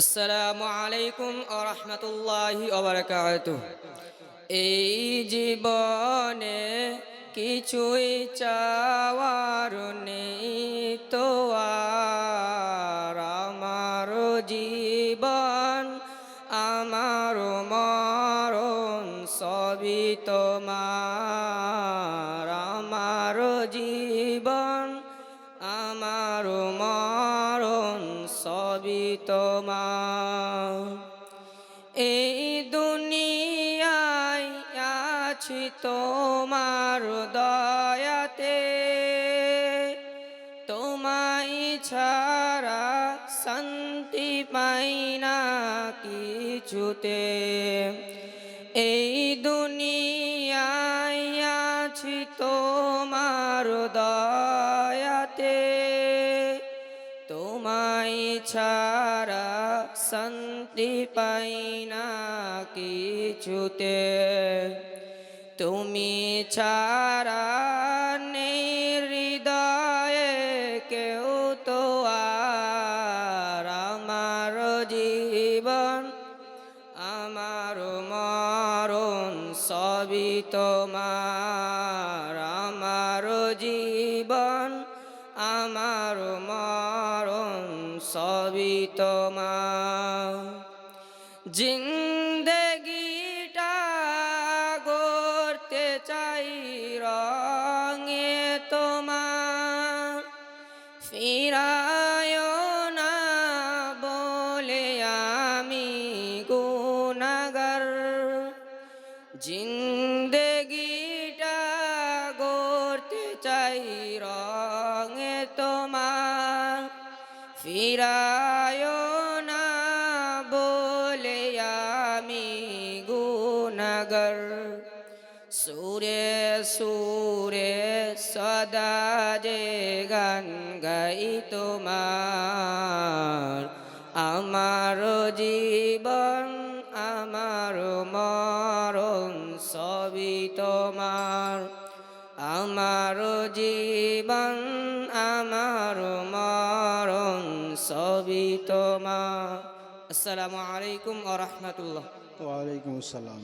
আসসালামু আলাইকুম ওয়া রাহমাতুল্লাহি ওয়া বারাকাতুহু। এই জীবনে কিছুই চাওয়ার নেই তো আর, আমার জীবন আমার মরণ সবই তোমার। আমার জীবন আমার মরণ সবই তোমার। এই দুনিয়ায় আছি তোমার দয়াতে, তোমায় ছাড়া শান্তি পাই না কিছুতে। এই দুনিয়ায় আছি তোমার দয়াতে, তোমায় ছাড়া শান্তি পাই না কিছুতে। তুমি ছাড়া নেই হৃদয়ে কেউ তো আর, আমার জীবন আমার মরণ সবই তোমার। আমার জীবন আমার মরণ সবই তোমার। জিন্দেগিটা গড়তে চাই রঙে তোমার, ফিরায় না বলে আমি গুনাহগার। জিন্দেগিটা গড়তে চাই রঙে তোমার, ফিরায় না বলে আমি গুনাহগার। সুরে সুরে সদা যে গান গাই তোমার। আমার জীবন আমার মরণ সবই তোমার। আমার জীবন আমার মরণ সবই তোমার। আসসালামু আলাইকুম ওয়া রাহমাতুল্লাহ। ওয়ালাইকুম আসসালাম।